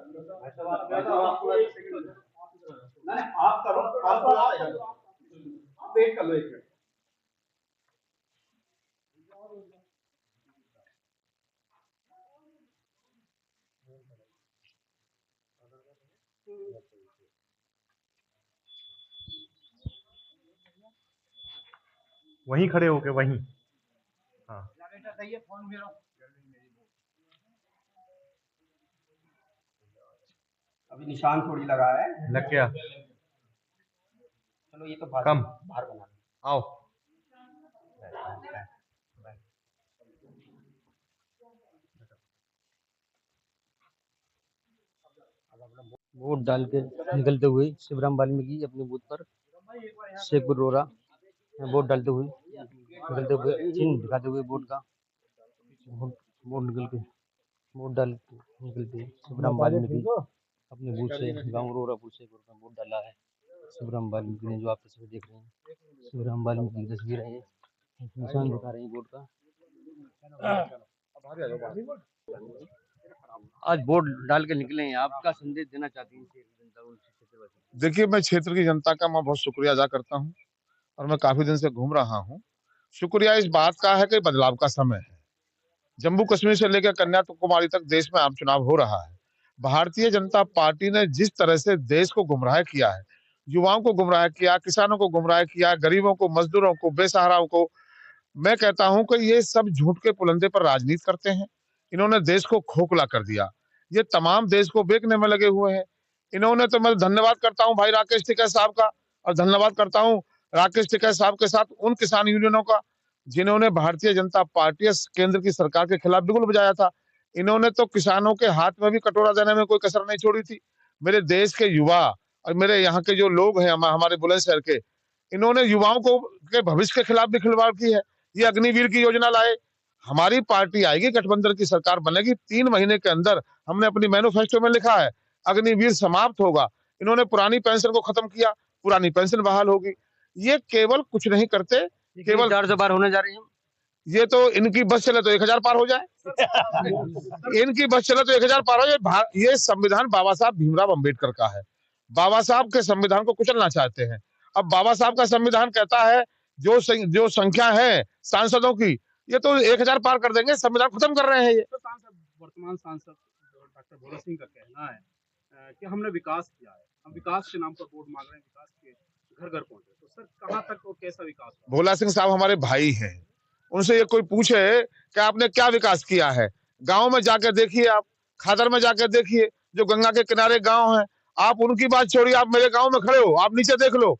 आप करो, आप वेट कर लो 1 मिनट। वहीं खड़े होके वहीं। हाँ फोन मेरा अभी निशान थोड़ी लगा है। लग गया। चलो ये तो बाहर कम बाहर बना आओ। वोट डाल के निकलते हुए शिवराम वाल्मीकि अपने बूथ पर शेखपुर रोरा वोट डालते हुए निकलते हुए चिन्ह दिखाते हुए वोट का वोट निकलते शिवराम वाल्मीकि अपने बूथ से गाँव रोरापुर शेखपुर का वोट डाला है। शिवराम वाल्मीकि ने जो आप तस्वीर देख रहे हैं शिवराम वाल्मीकि की तस्वीर है, निशान दिखा रहे हैं वोट का। आज वोट डाल के निकले हैं, आपका संदेश देना चाहती हैं जनता को? देखिए, मैं क्षेत्र की जनता का मैं बहुत शुक्रिया अदा करता हूं और मैं काफी दिन से घूम रहा हूं। शुक्रिया इस बात का है कि बदलाव का समय है। जम्मू कश्मीर से लेकर कन्याकुमारी तक देश में आम चुनाव हो रहा है। भारतीय जनता पार्टी ने जिस तरह से देश को गुमराह किया है, युवाओं को गुमराह किया, किसानों को गुमराह किया, गरीबों को, मजदूरों को, बेसहाराओं को, मैं कहता हूं कि ये सब झूठ के पुलंदे पर राजनीति करते हैं। इन्होंने देश को खोखला कर दिया। ये तमाम देश को बेचने में लगे हुए हैं। इन्होंने तो मैं धन्यवाद करता हूं भाई राकेश टिकैत साहब का, और धन्यवाद करता हूं राकेश टिकैत साहब के साथ उन किसान यूनियनों का जिन्होंने भारतीय जनता पार्टी केंद्र की सरकार के खिलाफ बिगुल बजाया था। इन्होंने तो किसानों के हाथ में भी कटोरा देने में कोई कसर नहीं छोड़ी थी। मेरे देश के युवा और मेरे यहाँ के जो लोग हैं हमारे बुलंदशहर के, इन्होंने युवाओं को के भविष्य के खिलाफ भी खिलवाड़ की है। ये अग्निवीर की योजना लाए। हमारी पार्टी आएगी, गठबंधन की सरकार बनेगी, 3 महीने के अंदर हमने अपनी मैनिफेस्टो में लिखा है अग्निवीर समाप्त होगा। इन्होंने पुरानी पेंशन को खत्म किया, पुरानी पेंशन बहाल होगी। ये केवल कुछ नहीं करते, केवल 400 बार होने जा रही है। ये तो इनकी बस चले तो 1000 पार हो जाए। इनकी बस चले तो 1000 पार हो जाए। ये संविधान बाबा साहब भीमराव अंबेडकर का है। बाबा साहब के संविधान को कुचलना चाहते हैं। अब बाबा साहब का संविधान कहता है जो संख्या है सांसदों की, ये तो 1000 पार कर देंगे, संविधान खत्म कर रहे हैं। ये वर्तमान सांसद डॉक्टर भोला सिंह का कहना है कि हमने विकास किया है, हम विकास के नाम पर वोट मांग रहे हैं, विकास के घर घर पहुंचे। तो सर कहां तक और कैसा विकास हुआ? भोला सिंह साहब हमारे भाई हैं, उनसे ये कोई पूछे कि आपने क्या विकास किया है। गांव में जाकर देखिए, आप खादर में जाकर देखिए, जो गंगा के किनारे गांव है। आप उनकी बात छोड़िए, आप मेरे गांव में खड़े हो, आप नीचे देख लो,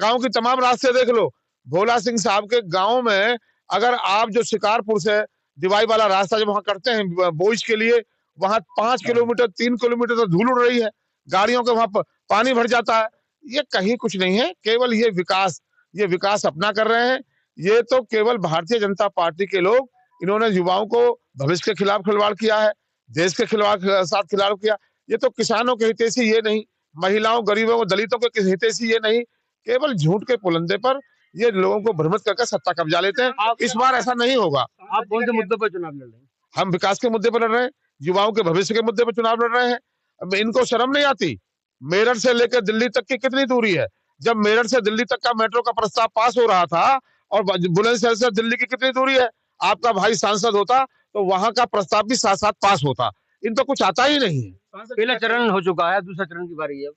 गांव की तमाम रास्ते देख लो। भोला सिंह साहब के गांव में अगर आप जो शिकारपुर से दिवाई वाला रास्ता जब वहां करते हैं बोइज के लिए, वहां 5 किलोमीटर 3 किलोमीटर तो धूल उड़ रही है, गाड़ियों के वहां पानी भर जाता है। ये कहीं कुछ नहीं है, केवल ये विकास अपना कर रहे हैं। ये तो केवल भारतीय जनता पार्टी के लोग, इन्होंने युवाओं को भविष्य के खिलाफ खिलवाड़ किया है, देश के खिलाफ साथ खिलवाड़ किया। ये तो किसानों के हितैषी ये नहीं, महिलाओं, गरीबों, दलितों के हितैषी ये नहीं, केवल झूठ के पुलंदे पर ये लोगों को भ्रमित करके सत्ता कब्जा लेते हैं। इस बार ऐसा नहीं होगा। आप कौन से मुद्दों पर चुनाव लड़ रहे हैं? हम विकास के मुद्दे पर लड़ रहे हैं, युवाओं के भविष्य के मुद्दे पर चुनाव लड़ रहे हैं। अब इनको शर्म नहीं आती? मेरठ से लेकर दिल्ली तक की कितनी दूरी है? जब मेरठ से दिल्ली तक का मेट्रो का प्रस्ताव पास हो रहा था, और बुलंदशहर से दिल्ली की कितनी दूरी है, आपका भाई सांसद होता तो वहां का प्रस्ताव भी साथ साथ पास होता। इनको कुछ आता ही नहीं है। पहला चरण हो चुका है, दूसरा चरण की बारी है।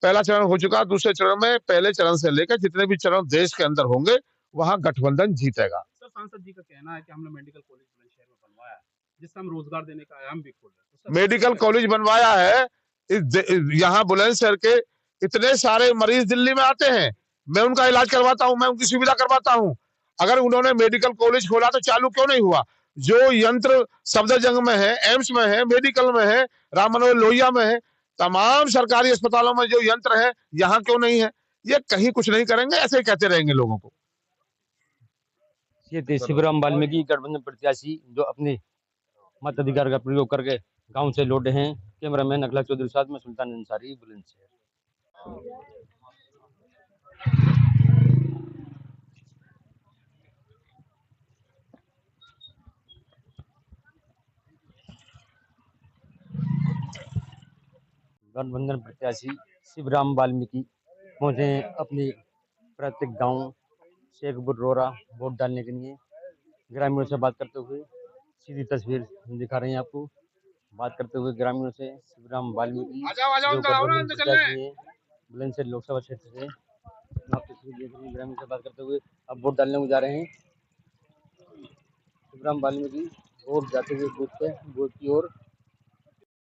पहला चरण हो चुका, दूसरे चरण में पहले चरण से लेकर जितने भी चरण देश के अंदर होंगे वहां गठबंधन जीतेगा। सर सांसद जी का कहना है कि हमने मेडिकल कॉलेज बुलंदशहर में बनवाया है, जिससे हम रोजगार देने का आयाम भी खोल रहे हैं। मेडिकल कॉलेज बनवाया है, यहाँ बुलंदशहर के इतने सारे मरीज दिल्ली में आते हैं, मैं उनका इलाज करवाता हूं, मैं उनकी सुविधा करवाता हूं। अगर उन्होंने मेडिकल कॉलेज खोला तो चालू क्यों नहीं हुआ? जो यंत्र सफदरजंग में है, एम्स में है, मेडिकल में है, राम मनोहर लोहिया में है, तमाम सरकारी अस्पतालों में जो यंत्र है, यहाँ क्यों नहीं है? ये कहीं कुछ नहीं करेंगे, ऐसे ही कहते रहेंगे लोगों को। ये थे शिवराम वाल्मीकि गठबंधन प्रत्याशी जो अपने मताधिकार का प्रयोग करके गांव से लौटे हैं। कैमरामैन अखिलेश चौधरी साथ में सुल्तान अंसारी, बुलंदशहर। गठबंधन प्रत्याशी शिवराम वाल्मीकि पहुंचे हैं अपने प्रत्येक गांव शेखपुर रोरा वोट डालने के लिए। ग्रामीणों से बात करते हुए सीधी तस्वीर दिखा रहे हैं आपको। बात करते हुए ग्रामीणों से शिवराम वाल्मीकि जो गठबंधन प्रत्याशी हैं बुलंदशहर लोकसभा क्षेत्र से। आप तस्वीर देख रहे हैं ग्रामीण से बात करते हुए। अब वोट डालने को जा रहे हैं शिवराम वाल्मीकि वोट जाते हुए बूथ पे बूथ की ओर।